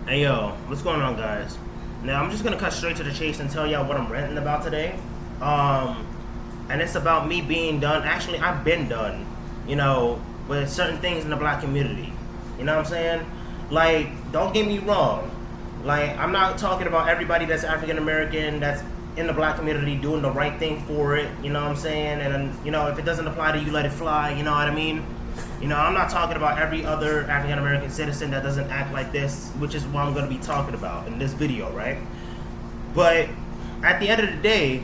Hey yo, what's going on, guys? Now I'm just gonna cut straight to the chase and tell y'all what I'm ranting about today. Um, and it's about me being done. Actually, I've been done. With certain things in the black community. You know what I'm saying? Like, don't get me wrong. Like, I'm not talking about everybody that's African American that's in the black community doing the right thing for it. You know what I'm saying? And if it doesn't apply to you, let it fly. You know what I mean? I'm not talking about every other African American citizen that doesn't act like this, which is what I'm going to be talking about in this video, right? But at the end of the day,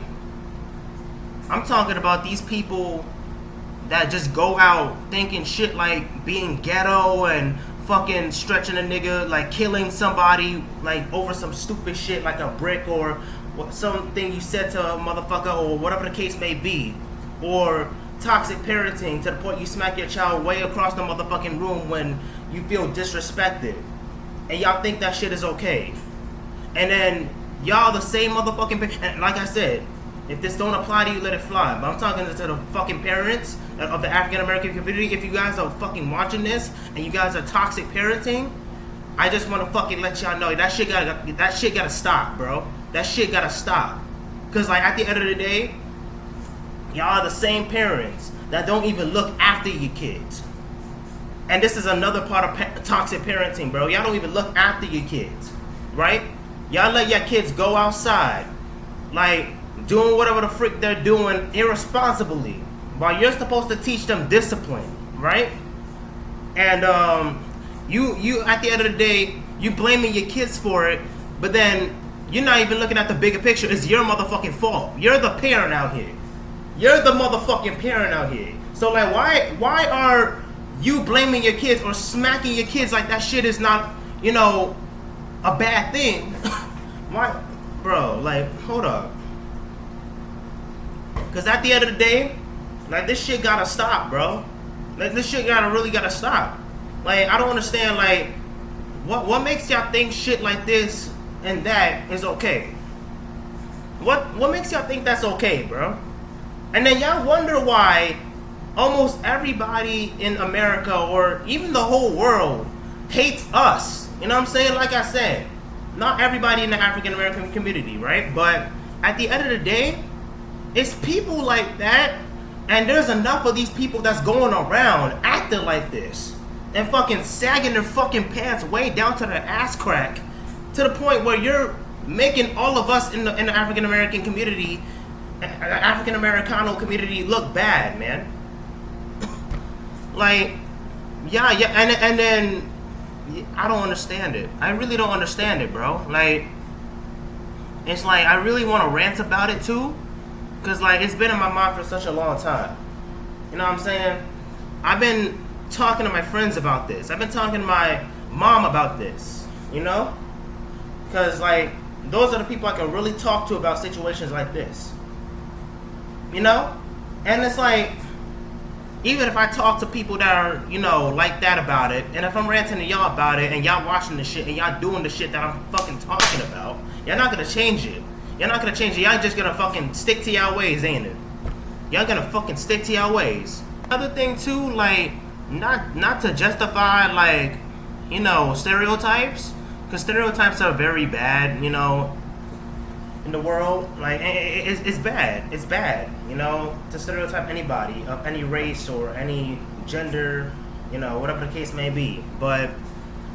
I'm talking about these people that just go out thinking shit like being ghetto and fucking stretching a nigga, like killing somebody, like over some stupid shit like a brick or something you said to a motherfucker or whatever the case may be. Or toxic parenting to the point you smack your child way across the motherfucking room when you feel disrespected. And y'all think that shit is okay. And then y'all the same motherfucking, and like I said, if this don't apply to you, let it fly. But I'm talking to the fucking parents of the African American community. If you guys are fucking watching this and you guys are toxic parenting, I just want to fucking let y'all know that shit gotta stop, bro. That shit gotta stop. Cause like at the end of the day, y'all are the same parents that don't even look after your kids. And this is another part of toxic parenting, bro. Y'all don't even look after your kids, right? Y'all let your kids go outside, like doing whatever the frick they're doing irresponsibly, while you're supposed to teach them discipline, right? And you at the end of the day, you blaming your kids for it, but then you're not even looking at the bigger picture. It's your motherfucking fault. You're the parent out here. You're the motherfucking parent out here. So like, why are you blaming your kids or smacking your kids like that shit is not, a bad thing? Why, bro? Like, hold up. Cause at the end of the day, like this shit gotta stop, bro. Like this shit really gotta stop. Like I don't understand. Like, what makes y'all think shit like this and that is okay? What makes y'all think that's okay, bro? And then y'all wonder why almost everybody in America or even the whole world hates us. You know what I'm saying? Like I said, not everybody in the African American community, right? But at the end of the day, it's people like that, and there's enough of these people that's going around acting like this and fucking sagging their fucking pants way down to their ass crack to the point where you're making all of us in the African American community, African Americano community look bad, man. Like, yeah, and then I don't understand it. I really don't understand it, bro. Like, it's like I really want to rant about it too, cause like it's been in my mind for such a long time. You know what I'm saying? I've been talking to my friends about this. I've been talking to my mom about this. Cause like those are the people I can really talk to about situations like this. And it's like, even if I talk to people that are, like that about it, and if I'm ranting to y'all about it, and y'all watching the shit, and y'all doing the shit that I'm fucking talking about, y'all not gonna change it. Y'all not gonna change it. Y'all just gonna fucking stick to y'all ways, ain't it? Y'all gonna fucking stick to y'all ways. Another thing too, like, not to justify, like, stereotypes, because stereotypes are very bad, in the world. Like, it's bad. It's bad, to stereotype anybody of any race or any gender, whatever the case may be. But,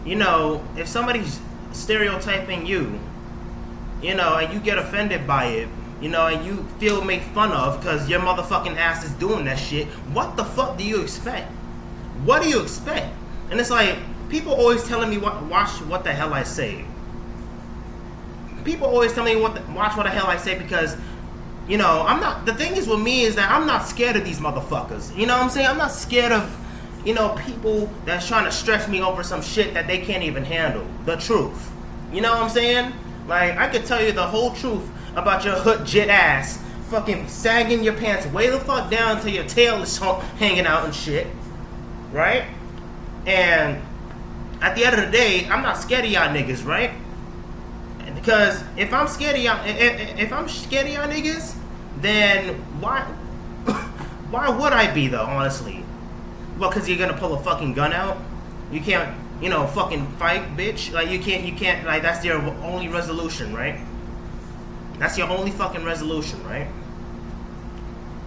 if somebody's stereotyping you, and you get offended by it, and you feel made fun of because your motherfucking ass is doing that shit, what the fuck do you expect? What do you expect? And it's like, people always telling me watch what the hell I say. People always tell me watch what the hell I say because, I'm not, the thing is with me is that I'm not scared of these motherfuckers. You know what I'm saying? I'm not scared of, people that's trying to stretch me over some shit that they can't even handle. The truth. You know what I'm saying? Like, I could tell you the whole truth about your hood jit ass fucking sagging your pants way the fuck down till your tail is hanging out and shit. Right? And at the end of the day, I'm not scared of y'all niggas, right? Because if I'm scared of y'all, if I'm scared of y'all niggas, then why would I be though? Honestly, well, because you're gonna pull a fucking gun out. You can't, fucking fight, bitch. Like, you can't, like, that's your only resolution, right? That's your only fucking resolution, right?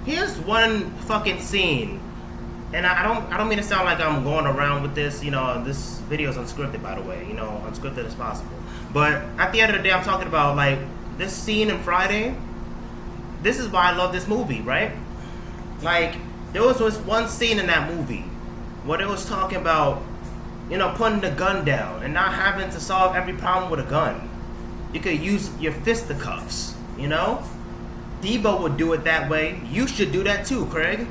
Here's one fucking scene, and I don't mean to sound like I'm going around with this. This video is unscripted, by the way. Unscripted as possible. But at the end of the day, I'm talking about, like, this scene in Friday. This is why I love this movie, right? Like, there was one scene in that movie where it was talking about, putting the gun down and not having to solve every problem with a gun. You could use your fisticuffs, Debo would do it that way. You should do that too, Craig.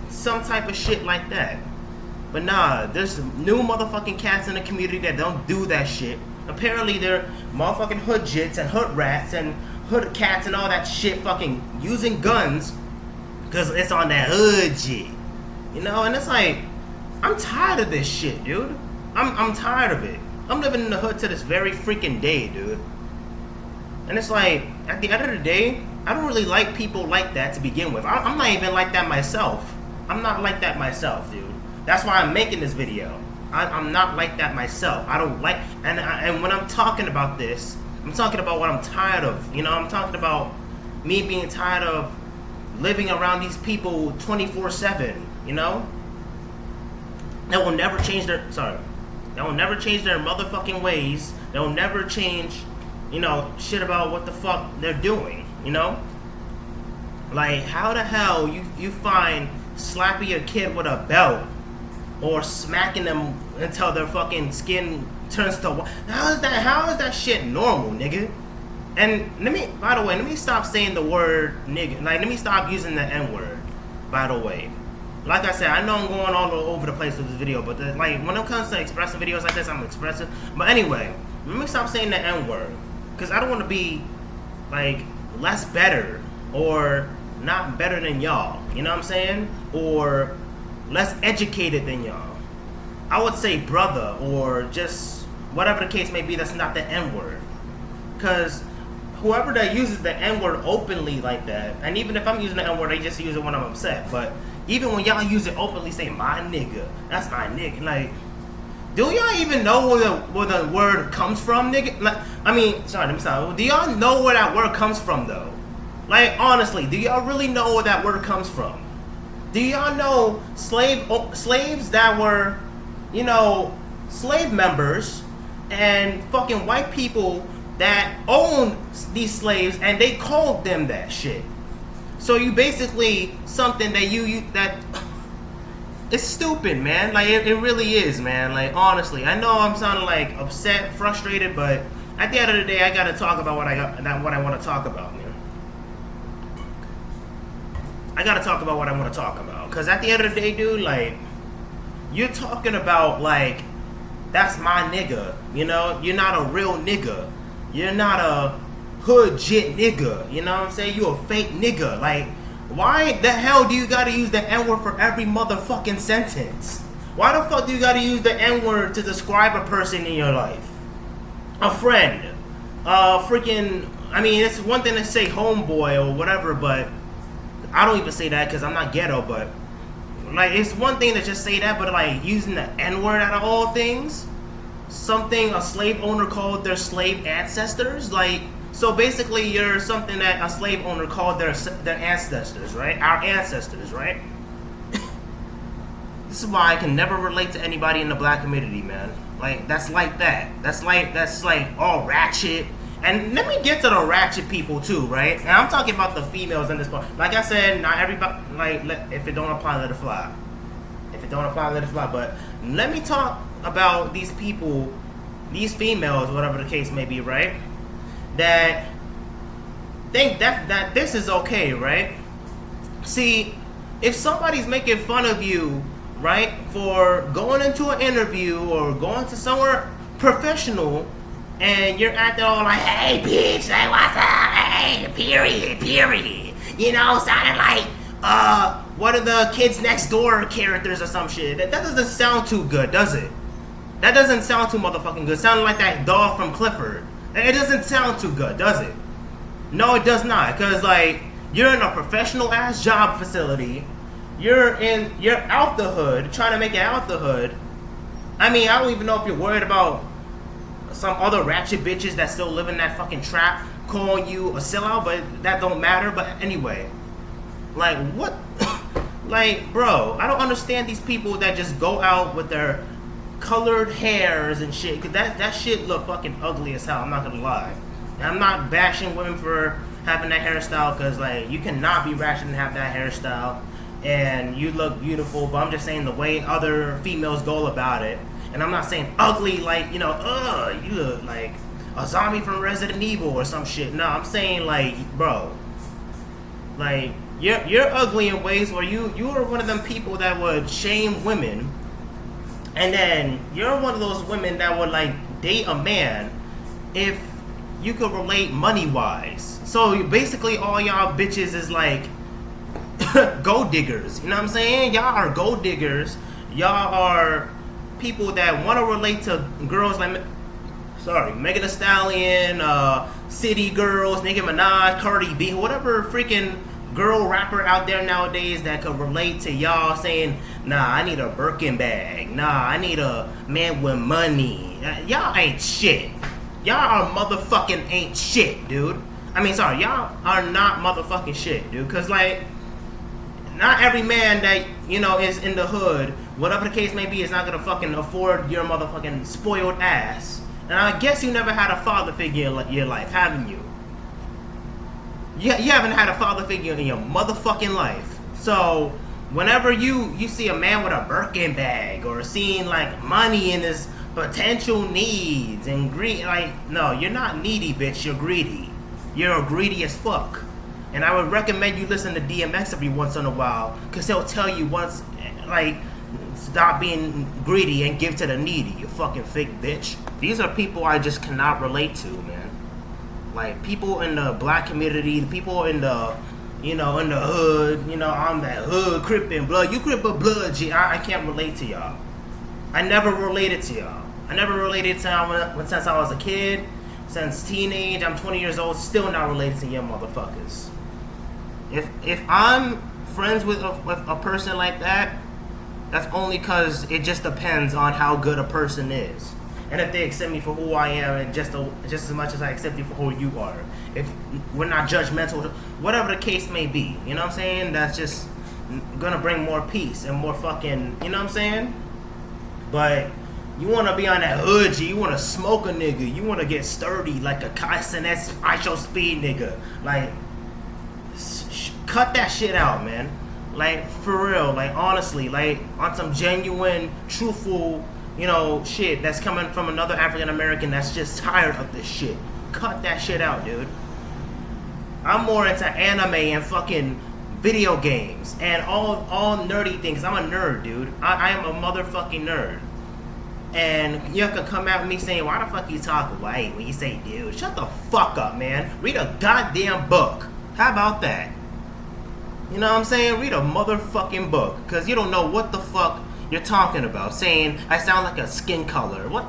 Some type of shit like that. But nah, there's new motherfucking cats in the community that don't do that shit. Apparently they're motherfucking hood jits and hood rats and hood cats and all that shit fucking using guns because it's on that hood shit. And it's like, I'm tired of this shit, dude. I'm tired of it. I'm living in the hood to this very freaking day, dude. And it's like, at the end of the day, I don't really like people like that to begin with. I'm not even like that myself. I'm not like that myself, dude. That's why I'm making this video. I'm not like that myself. I don't like, and when I'm talking about this, I'm talking about what I'm tired of. I'm talking about me being tired of living around these people 24/7. That will never change their motherfucking ways. That will never change, shit about what the fuck they're doing. Like, how the hell you find slapping a kid with a belt or smacking them until their fucking skin turns to white? How is that shit normal, nigga? And by the way, let me stop saying the word nigga. Like, let me stop using the N-word, by the way. Like I said, I know I'm going all over the place with this video, but when it comes to expressive videos like this, I'm expressive. But anyway, let me stop saying the N-word, because I don't want to be, like, less better or not better than y'all. You know what I'm saying? Or less educated than y'all. I would say brother, or just whatever the case may be that's not the N-word. Because whoever that uses the N-word openly like that, and even if I'm using the N-word, they just use it when I'm upset. But even when y'all use it openly, say my nigga, that's my nigga. Like, do y'all even know where the word comes from, nigga? Like, let me stop. Do y'all know where that word comes from, though? Like, honestly, do y'all really know where that word comes from? Do y'all know slaves that were, slave members and fucking white people that owned these slaves, and they called them that shit? So you basically something that that it's stupid, man. Like, it really is, man. Like, honestly, I know I'm sounding like upset, frustrated, but at the end of the day, I gotta talk about what I want to talk about, man. I gotta talk about what I want to talk about, because at the end of the day, dude, like, you're talking about, like, that's my nigga, You're not a real nigga. You're not a hood jit nigga, you know what I'm saying? You a fake nigga. Like, why the hell do you gotta use the N-word for every motherfucking sentence? Why the fuck do you gotta use the N-word to describe a person in your life? A friend. It's one thing to say homeboy or whatever, but I don't even say that because I'm not ghetto, but, like, it's one thing to just say that, but, like, using the N-word out of all things, something a slave owner called their slave ancestors, like, so basically you're something that a slave owner called their ancestors, right? Our ancestors, right? This is why I can never relate to anybody in the black community, man. Like, that's like that. That's like all ratchet. And let me get to the ratchet people too, right? And I'm talking about the females in this part. Like I said, not everybody, like, if it don't apply, let it fly. If it don't apply, let it fly. But let me talk about these people, these females, whatever the case may be, right? That think that this is okay, right? See, if somebody's making fun of you, right, for going into an interview or going to somewhere professional, and you're acting all like, hey, bitch, like, what's up, hey, period, sounding like, one of the Kids Next Door characters or some shit. That doesn't sound too good, does it? That doesn't sound too motherfucking good. Sounding like that dog from Clifford. It doesn't sound too good, does it? No, it does not. Because, like, you're in a professional-ass job facility. You're out the hood, trying to make it out the hood. I mean, I don't even know if you're worried about some other ratchet bitches that still live in that fucking trap calling you a sellout, but that don't matter. But anyway, like what? Like, bro, I don't understand these people that just go out with their colored hairs and shit. Cause that shit look fucking ugly as hell. I'm not gonna lie. And I'm not bashing women for having that hairstyle, cause like you cannot be ratchet and have that hairstyle, and you look beautiful. But I'm just saying the way other females go about it. And I'm not saying ugly like, you know, you look like a zombie from Resident Evil or some shit. No, I'm saying like, bro, like you're ugly in ways where you are one of them people that would shame women, and then you're one of those women that would like date a man if you could relate money wise. So basically all y'all bitches is like gold diggers. You know what I'm saying? Y'all are gold diggers. Y'all are people that want to relate to girls like, Megan Thee Stallion, City Girls, Nicki Minaj, Cardi B, whatever freaking girl rapper out there nowadays that could relate to y'all saying, nah, I need a Birkin bag. Nah, I need a man with money. Y'all ain't shit. Y'all are motherfucking ain't shit, dude. I mean, sorry, y'all are not motherfucking shit, dude. Cause like, not every man that, you know, is in the hood, whatever the case may be, is not gonna fucking afford your motherfucking spoiled ass. And I guess you never had a father figure in your life, haven't you? You haven't had a father figure in your motherfucking life. So, whenever you see a man with a Birkin bag, or seeing, like, money in his potential needs, and greed, like, no, you're not needy, bitch, you're greedy. You're greedy as fuck. And I would recommend you listen to DMX every once in a while, because he'll tell you once, like, stop being greedy and give to the needy, you fucking fake bitch. These are people I just cannot relate to, man. Like, people in the black community, the people in the, you know, in the hood, you know, I'm that hood, Crippin' blood. You Crippin' blood, G. I can't relate to y'all. I never related to y'all. I never related to y'all since I was a kid, since teenage. I'm 20 years old, still not related to you motherfuckers. If I'm friends with a person like that, that's only because it just depends on how good a person is, and if they accept me for who I am, and just as much as I accept you for who you are. If we're not judgmental, whatever the case may be, you know what I'm saying? That's just gonna bring more peace and more fucking, you know what I'm saying? But you wanna be on that hood G, you wanna smoke a nigga, you wanna get sturdy like a Kyson S ISO speed nigga, like. Cut that shit out, man. Like, for real, like, honestly, like, on some genuine, truthful, you know, shit that's coming from another African American that's just tired of this shit. Cut that shit out, dude. I'm more into anime and fucking video games and all nerdy things. I'm a nerd, dude. I am a motherfucking nerd. And you can come at me saying, why the fuck you talk white when you say dude? Shut the fuck up, man. Read a goddamn book. How about that? You know what I'm saying? Read a motherfucking book. Because you don't know what the fuck you're talking about. Saying, I sound like a skin color. What?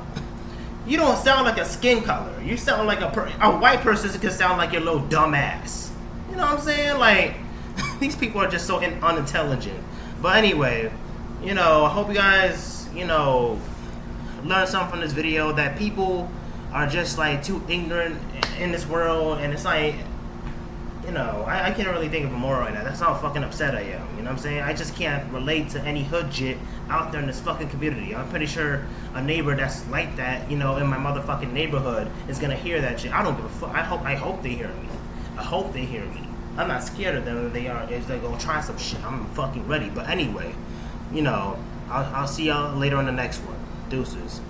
You don't sound like a skin color. You sound like a white person can sound like your little dumb ass. You know what I'm saying? Like, these people are just so unintelligent. But anyway, you know, I hope you guys, you know, learn something from this video. That people are just, like, too ignorant in this world. And it's like, you know, I can't really think of a moral right now. That's how fucking upset I am. You know what I'm saying? I just can't relate to any hood shit out there in this fucking community. I'm pretty sure a neighbor that's like that, you know, in my motherfucking neighborhood is gonna hear that shit. I don't give a fuck. I hope they hear me. I hope they hear me. I'm not scared of them if they're gonna try some shit. I'm fucking ready. But anyway, you know, I'll see y'all later on the next one. Deuces.